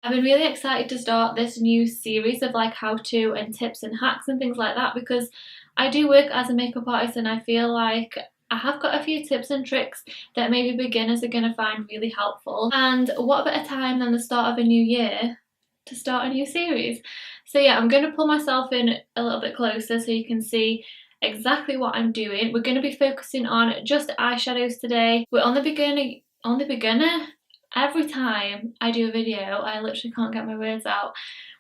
I've been really excited to start this new series of like how-to and tips and hacks and things like that, because I do work as a makeup artist and I feel like I have got a few tips and tricks that maybe beginners are going to find really helpful. And what better time than the start of a new year to start a new series? So yeah, I'm going to pull myself in a little bit closer so you can see exactly what I'm doing. We're going to be focusing on just eyeshadows today. We're on the beginner. Every time I do a video, I literally can't get my words out.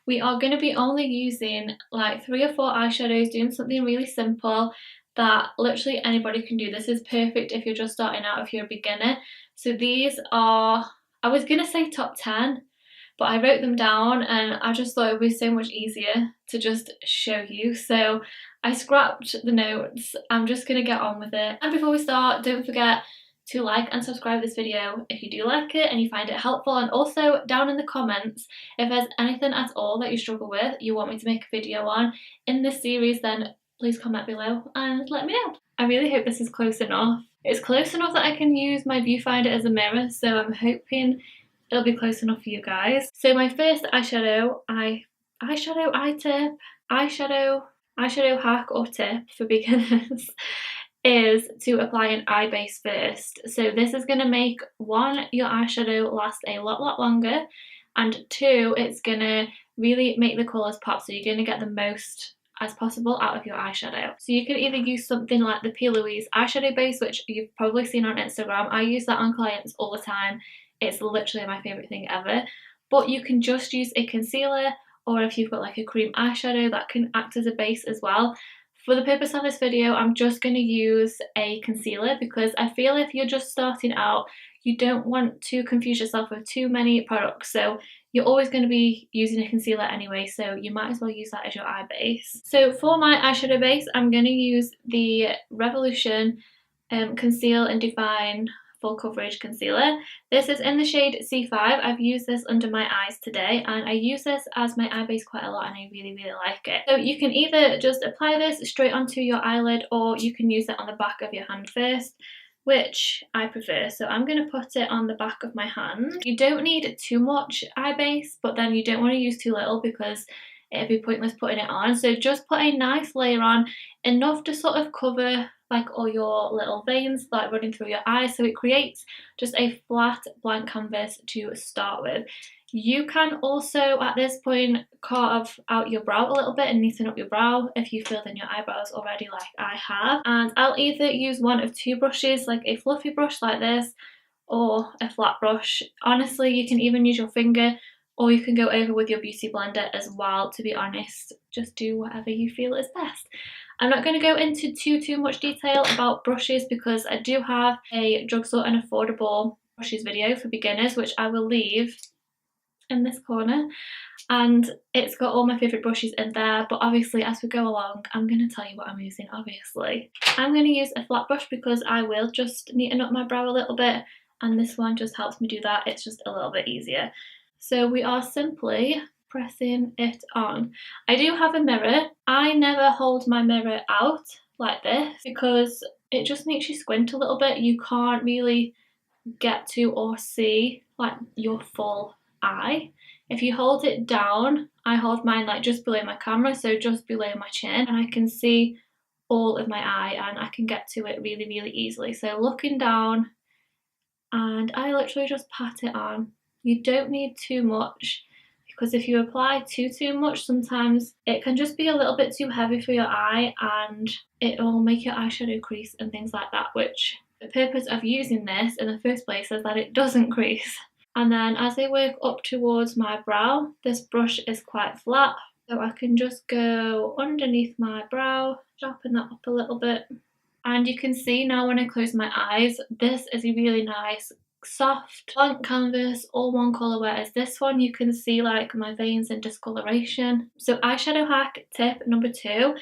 We are going to be only using like 3 or 4 eyeshadows, doing something really simple that literally anybody can do. This is perfect if you're just starting out, if you're a beginner. So these are, I was going to say top 10, but I wrote them down and I just thought it would be so much easier to just show you. So I scrapped the notes. I'm just going to get on with it. And before we start, don't forget to like and subscribe this video if you do like it and you find it helpful, and also down in the comments if there's anything at all that you struggle with, you want me to make a video on in this series, then please comment below and let me know. I really hope this is close enough. It's close enough that I can use my viewfinder as a mirror, so I'm hoping it'll be close enough for you guys. So my first eyeshadow hack or tip for beginners is to apply an eye base first. So this is going to make, 1, your eyeshadow last a lot longer, and 2, it's going to really make the colours pop, so you're going to get the most as possible out of your eyeshadow. So you can either use something like the P. Louise eyeshadow base, which you've probably seen on Instagram. I use that on clients all the time. It's literally my favourite thing ever. But you can just use a concealer, or if you've got like a cream eyeshadow, that can act as a base as well. For the purpose of this video, I'm just going to use a concealer because I feel if you're just starting out, you don't want to confuse yourself with too many products. So you're always going to be using a concealer anyway, so you might as well use that as your eye base. So for my eyeshadow base, I'm going to use the Revolution Conceal and Define Full Coverage Concealer. This is in the shade C5. I've used this under my eyes today and I use this as my eye base quite a lot and I really like it. So you can either just apply this straight onto your eyelid or you can use it on the back of your hand first, which I prefer. So I'm going to put it on the back of my hand. You don't need too much eye base, but then you don't want to use too little because it'd be pointless putting it on. So just put a nice layer on, enough to sort of cover like all your little veins like running through your eyes, so it creates just a flat blank canvas to start with. You can also at this point carve out your brow a little bit and neaten up your brow if you filled in your eyebrows already like I have. And I'll either use one of 2 brushes, like a fluffy brush like this or a flat brush. Honestly, you can even use your finger or you can go over with your beauty blender as well, to be honest. Just do whatever you feel is best. I'm not going to go into too much detail about brushes because I do have a drugstore and affordable brushes video for beginners, which I will leave in this corner, and it's got all my favourite brushes in there. But obviously as we go along, I'm going to tell you what I'm using. Obviously I'm going to use a flat brush because I will just neaten up my brow a little bit, and this one just helps me do that. It's just a little bit easier. So we are simply pressing it on. I do have a mirror. I never hold my mirror out like this because it just makes you squint a little bit. You can't really get to or see like your full eye. If you hold it down, I hold mine like just below my camera, so just below my chin, and I can see all of my eye and I can get to it really easily. So looking down, and I literally just pat it on. You don't need too much, because if you apply too much, sometimes it can just be a little bit too heavy for your eye and it will make your eyeshadow crease and things like that, which the purpose of using this in the first place is that it doesn't crease. And then as I work up towards my brow, this brush is quite flat, so I can just go underneath my brow, sharpen that up a little bit. And you can see now when I close my eyes, this is a really nice soft blank canvas, all one colour, whereas this one you can see like my veins and discoloration. So eyeshadow hack tip number 2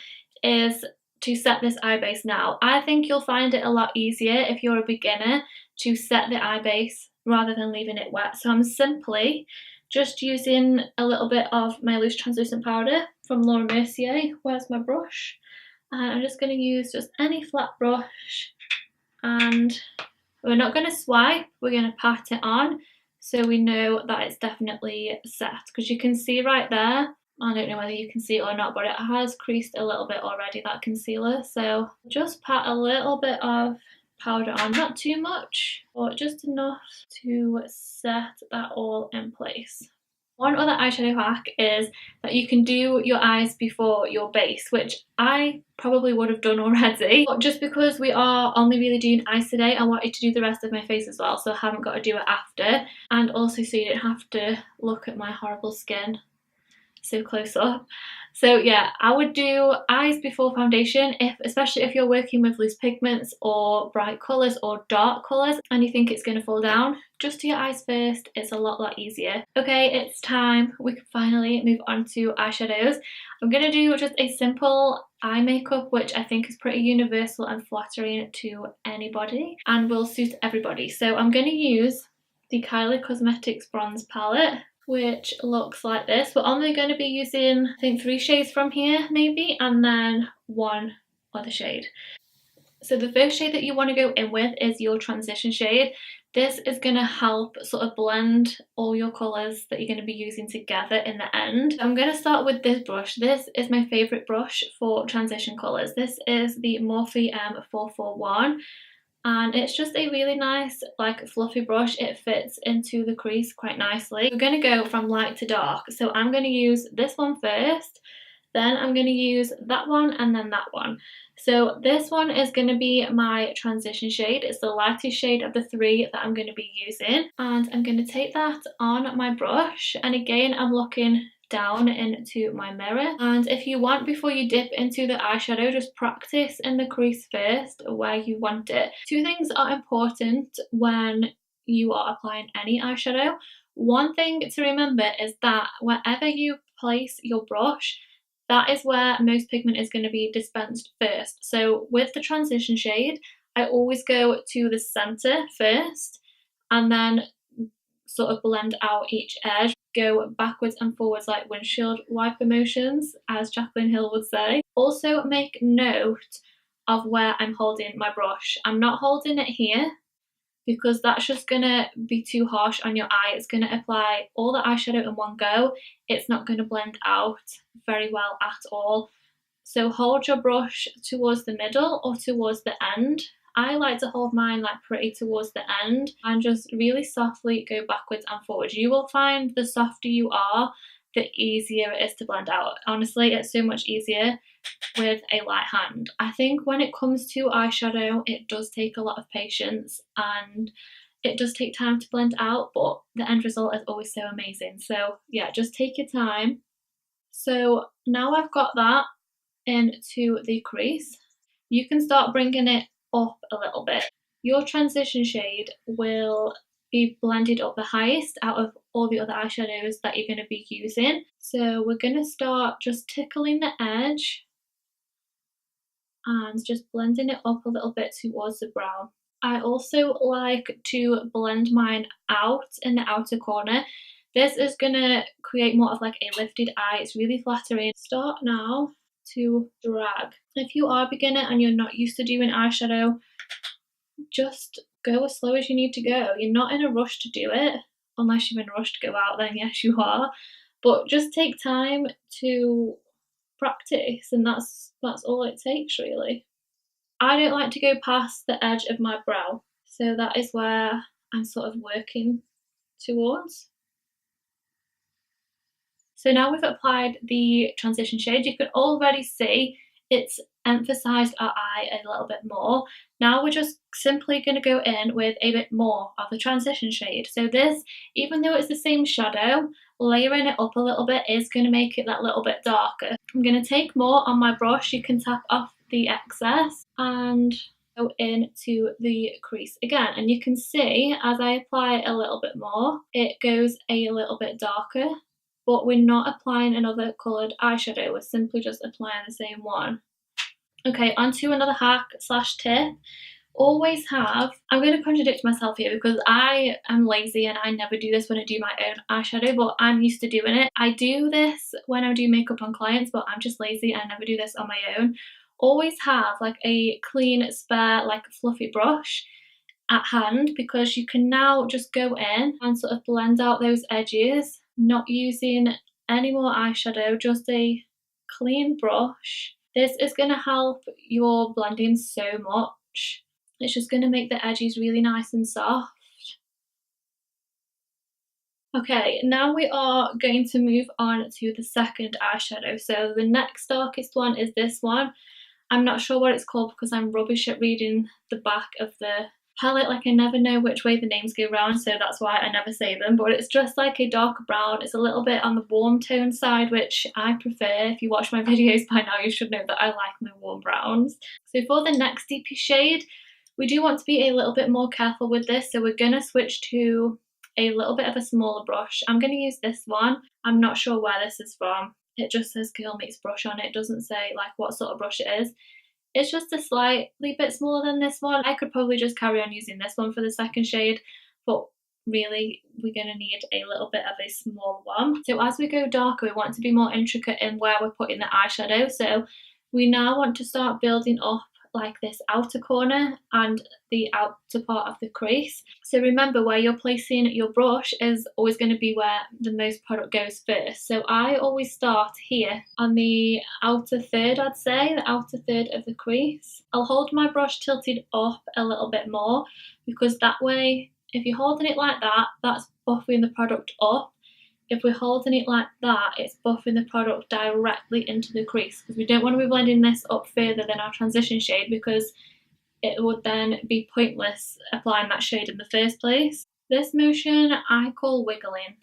is to set this eye base now. I think you'll find it a lot easier if you're a beginner to set the eye base rather than leaving it wet. So I'm simply just using a little bit of my loose translucent powder from Laura Mercier. Where's my brush? And I'm just going to use just any flat brush, and we're not going to swipe, we're going to pat it on. so we know that it's definitely set, because you can see right there, I don't know whether you can see it or not, but it has creased a little bit already, that concealer. So just pat a little bit of powder on, not too much, but just enough to set that all in place. One other eyeshadow hack is that you can do your eyes before your base, which I probably would have done already. But just because we are only really doing eyes today, I wanted to do the rest of my face as well, so I haven't got to do it after. And also so you don't have to look at my horrible skin so close up. So yeah, I would do eyes before foundation, especially if you're working with loose pigments or bright colours or dark colours and you think it's going to fall down. Just do your eyes first, it's a lot easier. Okay, it's time. We can finally move on to eyeshadows. I'm going to do just a simple eye makeup, which I think is pretty universal and flattering to anybody and will suit everybody. So I'm going to use the Kylie Cosmetics Bronze Palette, which looks like this. We're only going to be using, I think, 3 shades from here maybe, and then 1 other shade. So the first shade that you want to go in with is your transition shade. This is going to help sort of blend all your colours that you're going to be using together in the end. I'm going to start with this brush. This is my favourite brush for transition colours. This is the Morphe M441. And it's just a really nice, like, fluffy brush. It fits into the crease quite nicely. We're going to go from light to dark. So I'm going to use this one first, then I'm going to use that one, and then that one. So this one is going to be my transition shade. It's the lightest shade of the 3 that I'm going to be using. And I'm going to take that on my brush. And again, I'm looking down into my mirror, and if you want, before you dip into the eyeshadow, just practice in the crease first where you want it. 2 things are important when you are applying any eyeshadow. One thing to remember is that wherever you place your brush, that is where most pigment is going to be dispensed first. So with the transition shade, I always go to the center first and then sort of blend out each edge, go backwards and forwards like windshield wiper motions, as Jaclyn Hill would say. Also make note of where I'm holding my brush. I'm not holding it here because that's just gonna be too harsh on your eye. It's gonna apply all the eyeshadow in one go. It's not gonna blend out very well at all. So hold your brush towards the middle or towards the end. I like to hold mine like pretty towards the end and just really softly go backwards and forwards. You will find the softer you are, the easier it is to blend out. Honestly, it's so much easier with a light hand. I think when it comes to eyeshadow, it does take a lot of patience and it does take time to blend out, but the end result is always so amazing. So yeah, just take your time. So now I've got that into the crease, you can start bringing it up a little bit. Your transition shade will be blended up the highest out of all the other eyeshadows that you're going to be using. So we're going to start just tickling the edge and just blending it up a little bit towards the brow. I also like to blend mine out in the outer corner. This is going to create more of like a lifted eye. It's really flattering. Start now to drag. If you are a beginner and you're not used to doing eyeshadow, just go as slow as you need to go. You're not in a rush to do it, unless you're in a rush to go out, then yes you are. But just take time to practice, and that's all it takes really. I don't like to go past the edge of my brow, so that is where I'm sort of working towards. So now we've applied the transition shade, you can already see it's emphasised our eye a little bit more. Now we're just simply going to go in with a bit more of the transition shade. So this, even though it's the same shadow, layering it up a little bit is going to make it that little bit darker. I'm going to take more on my brush, you can tap off the excess and go into the crease again, and you can see as I apply a little bit more, it goes a little bit darker. But we're not applying another coloured eyeshadow, we're simply just applying the same one. Okay, onto another hack slash tip. Always have, I'm going to contradict myself here because I am lazy and I never do this when I do my own eyeshadow, but I'm used to doing it. I do this when I do makeup on clients, but I'm just lazy and I never do this on my own. Always have like a clean, spare, like fluffy brush. at hand, because you can now just go in and sort of blend out those edges, not using any more eyeshadow, just a clean brush. This is going to help your blending so much. It's just going to make the edges really nice and soft. Okay, now we are going to move on to the second eyeshadow. So the next darkest one is this one. I'm not sure what it's called because I'm rubbish at reading the back of the palette. Like, I never know which way the names go round, so that's why I never say them. But it's just like a dark brown. It's a little bit on the warm tone side, which I prefer. If you watch my videos by now, you should know that I like my warm browns. So for the next deeper shade, we do want to be a little bit more careful with this. So we're going to switch to a little bit of a smaller brush. I'm going to use this one. I'm not sure where this is from. It just says Girl Meets Brush on it. It doesn't say like what sort of brush it is. It's just a slightly bit smaller than this one. I could probably just carry on using this one for the second shade, but really we're going to need a little bit of a small one. So as we go darker, we want to be more intricate in where we're putting the eyeshadow. So we now want to start building up like this outer corner and the outer part of the crease. So remember, where you're placing your brush is always going to be where the most product goes first. So I always start here on the outer third, I'd say, the outer third of the crease. I'll hold my brush tilted up a little bit more, because that way, if you're holding it like that, that's buffing the product up. If we're holding it like that, it's buffing the product directly into the crease, because we don't want to be blending this up further than our transition shade, because it would then be pointless applying that shade in the first place. This motion I call wiggling.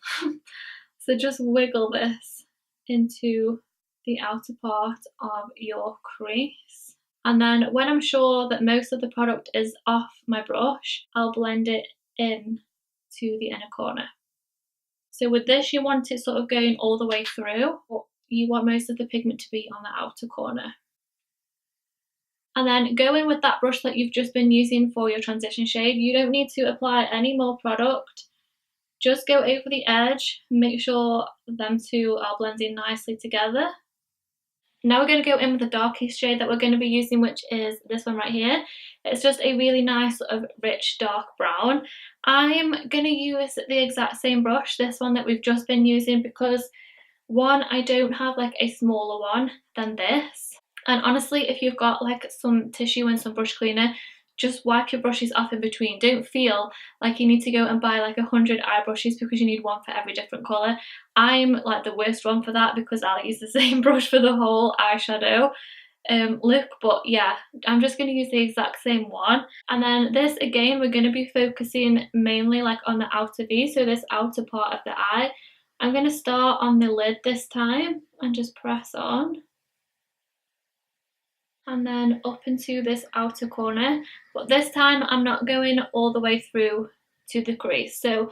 So just wiggle this into the outer part of your crease. And then when I'm sure that most of the product is off my brush, I'll blend it in to the inner corner. So with this, you want it sort of going all the way through, but you want most of the pigment to be on the outer corner. And then go in with that brush that you've just been using for your transition shade. You don't need to apply any more product. Just go over the edge, make sure them two are blending nicely together. Now we're going to go in with the darkest shade that we're going to be using, which is this one right here. It's just a really nice sort of rich dark brown. I'm going to use the exact same brush, this one that we've just been using, because one, I don't have like a smaller one than this. And honestly, if you've got like some tissue and some brush cleaner, just wipe your brushes off in between. Don't feel like you need to go and buy like 100 eye brushes because you need one for every different colour. I'm like the worst one for that, because I'll use the same brush for the whole eyeshadow look. But yeah, I'm just going to use the exact same one. And then this, again, we're going to be focusing mainly like on the outer V, so this outer part of the eye. I'm going to start on the lid this time and just press on. And then up into this outer corner, but this time I'm not going all the way through to the crease. So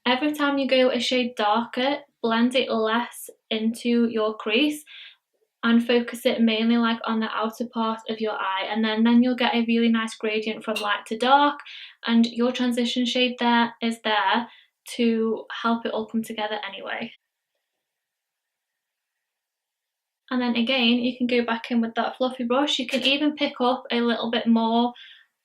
every time you go a shade darker, blend it less into your crease and focus it mainly like on the outer part of your eye, and then you'll get a really nice gradient from light to dark, and your transition shade there is there to help it all come together anyway. And then again, you can go back in with that fluffy brush. You can even pick up a little bit more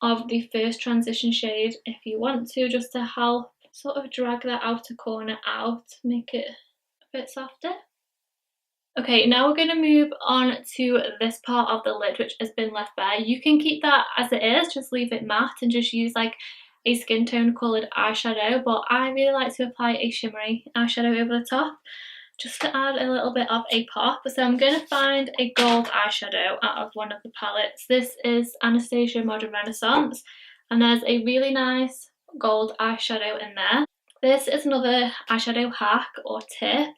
of the first transition shade if you want to, just to help sort of drag that outer corner out, make it a bit softer. Okay, now we're going to move on to this part of the lid which has been left bare. You can keep that as it is, just leave it matte and just use like a skin tone coloured eyeshadow, but I really like to apply a shimmery eyeshadow over the top, just to add a little bit of a pop. So I'm going to find a gold eyeshadow out of one of the palettes. This is Anastasia Modern Renaissance, and there's a really nice gold eyeshadow in there. This is another eyeshadow hack or tip.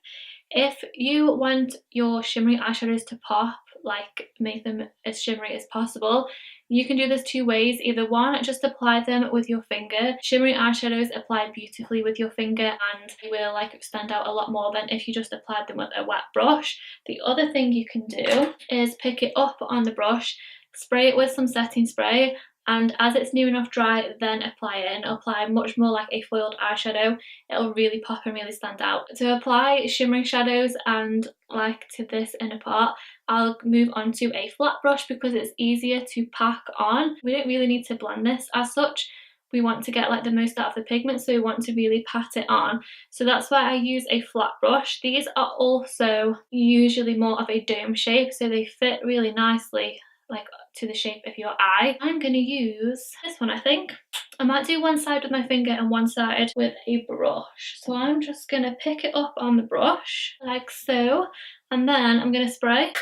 If you want your shimmery eyeshadows to pop, like make them as shimmery as possible, you can do this two ways. Either one, just apply them with your finger. Shimmery eyeshadows apply beautifully with your finger and they will like stand out a lot more than if you just applied them with a wet brush. The other thing you can do is pick it up on the brush, spray it with some setting spray, and as it's near enough dry, then apply it, and apply much more like a foiled eyeshadow. It'll really pop and really stand out. To apply shimmering shadows and like to this inner part, I'll move on to a flat brush because it's easier to pack on. We don't really need to blend this as such. we want to get like the most out of the pigment, so we want to really pat it on. So that's why I use a flat brush. These are also usually more of a dome shape, so they fit really nicely like to the shape of your eye. I'm going to use this one, I think. I might do one side with my finger and one side with a brush. So I'm just going to pick it up on the brush like so, and then I'm going to spray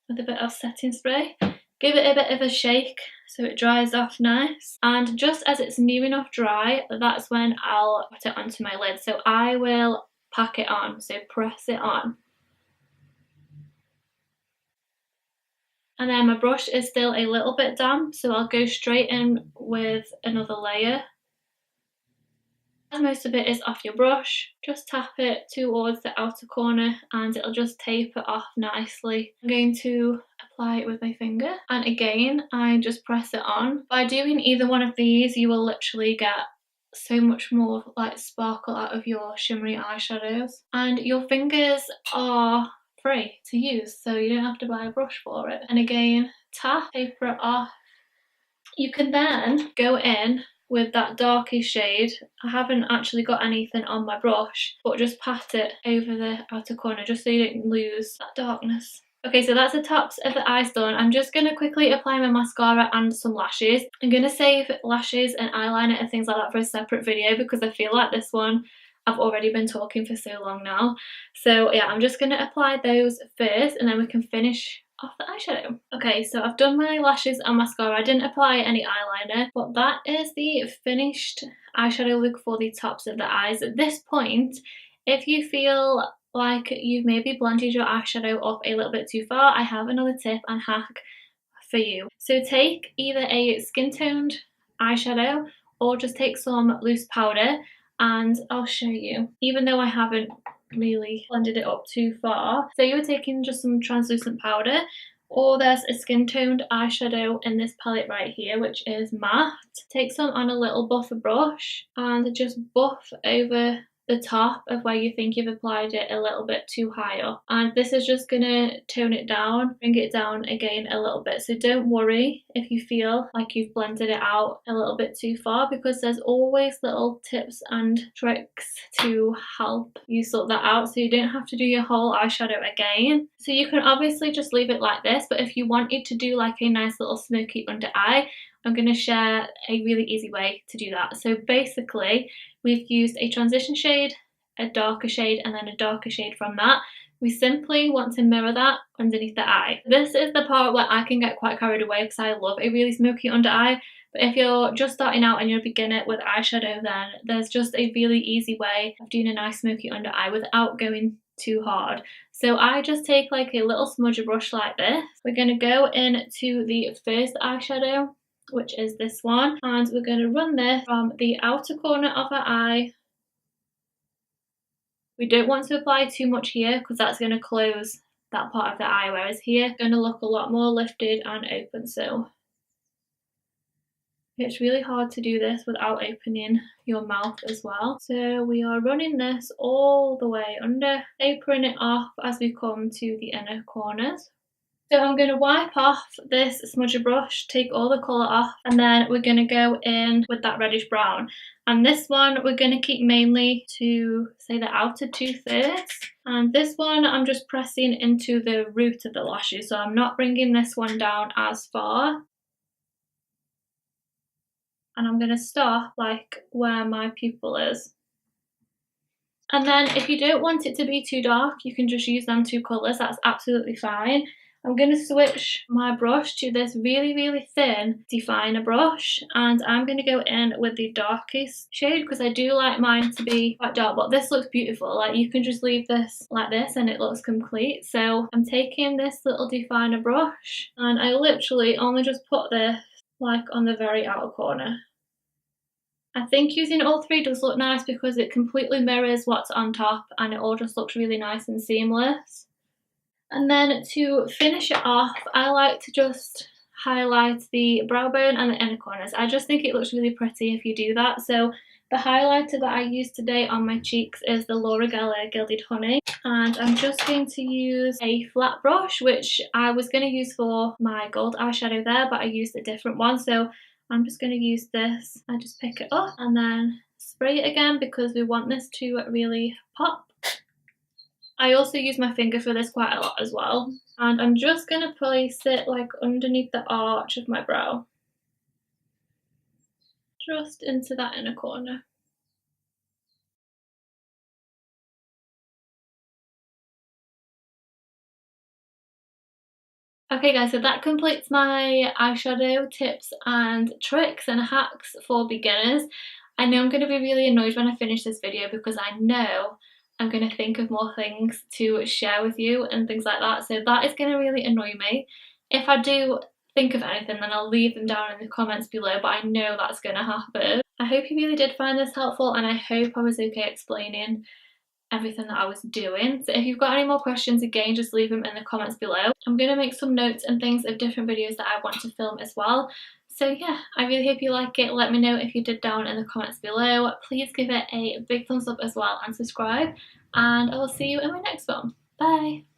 with a bit of setting spray. Give it a bit of a shake so it dries off nice, and just as it's near enough dry, that's when I'll put it onto my lid. So I will pack it on, so press it on. And then my brush is still a little bit damp, so I'll go straight in with another layer. As most of it is off your brush, just tap it towards the outer corner and it'll just taper off nicely. I'm going to apply it with my finger, and again I just press it on. By doing either one of these, you will literally get so much more like sparkle out of your shimmery eyeshadows, and your fingers are free to use, so you don't have to buy a brush for it. And again, tap, taper it off. You can then go in with that darkish shade. I haven't actually got anything on my brush, but just pat it over the outer corner just so you don't lose that darkness. Okay, so that's the tops of the eyes done. I'm just going to quickly apply my mascara and some lashes. I'm going to save lashes and eyeliner and things like that for a separate video because I feel like this one I've already been talking for so long now. So yeah, I'm just going to apply those first and then we can finish off the eyeshadow. Okay, so I've done my lashes and mascara. I didn't apply any eyeliner, but that is the finished eyeshadow look for the tops of the eyes. At this point, if you feel like you've maybe blended your eyeshadow up a little bit too far, I have another tip and hack for you. So take either a skin toned eyeshadow or just take some loose powder, and I'll show you, even though I haven't really blended it up too far. So you're taking just some translucent powder, or there's a skin toned eyeshadow in this palette right here which is matte. Take some on a little buffer brush and just buff over the top of where you think you've applied it a little bit too high up, and this is just gonna tone it down, bring it down again a little bit. So don't worry if you feel like you've blended it out a little bit too far, because there's always little tips and tricks to help you sort that out, so you don't have to do your whole eyeshadow again. So you can obviously just leave it like this, but if you wanted to do like a nice little smoky under eye, I'm going to share a really easy way to do that. So basically, we've used a transition shade, a darker shade, and then a darker shade from that. We simply want to mirror that underneath the eye. This is the part where I can get quite carried away because I love a really smoky under eye. But if you're just starting out and you're a beginner with eyeshadow, then there's just a really easy way of doing a nice smoky under eye without going too hard. So I just take like a little smudger brush like this. We're going to go into the first eyeshadow, which is this one, and we're going to run this from the outer corner of our eye. We don't want to apply too much here because that's going to close that part of the eye, whereas here it's going to look a lot more lifted and open. So it's really hard to do this without opening your mouth as well. So we are running this all the way under, tapering it off as we come to the inner corners. So I'm going to wipe off this smudger brush, take all the colour off, and then we're going to go in with that reddish brown. And this one we're going to keep mainly to, say, the outer 2/3. And this one I'm just pressing into the root of the lashes, so I'm not bringing this one down as far. And I'm going to stop like where my pupil is. And then if you don't want it to be too dark, you can just use them two colours, that's absolutely fine. I'm going to switch my brush to this really, really thin definer brush, and I'm going to go in with the darkest shade because I do like mine to be quite dark, but this looks beautiful. Like, you can just leave this like this and it looks complete. So I'm taking this little definer brush and I literally only just put this like on the very outer corner. I think using all three does look nice because it completely mirrors what's on top and it all just looks really nice and seamless. And then to finish it off, I like to just highlight the brow bone and the inner corners. I just think it looks really pretty if you do that. So the highlighter that I used today on my cheeks is the Laura Geller Gilded Honey. And I'm just going to use a flat brush, which I was going to use for my gold eyeshadow there, but I used a different one. So I'm just going to use this. I just pick it up and then spray it again because we want this to really pop. I also use my finger for this quite a lot as well. And I'm just going to place it like underneath the arch of my brow. Just into that inner corner. Okay guys, so that completes my eyeshadow tips and tricks and hacks for beginners. I know I'm going to be really annoyed when I finish this video because I know I'm going to think of more things to share with you and things like that, so that is going to really annoy me. If I do think of anything, then I'll leave them down in the comments below, but I know that's going to happen. I hope you really did find this helpful, and I hope I was okay explaining everything that I was doing. So if you've got any more questions, again, just leave them in the comments below. I'm going to make some notes and things of different videos that I want to film as well. So yeah, I really hope you like it. Let me know if you did down in the comments below. Please give it a big thumbs up as well and subscribe. And I will see you in my next one. Bye!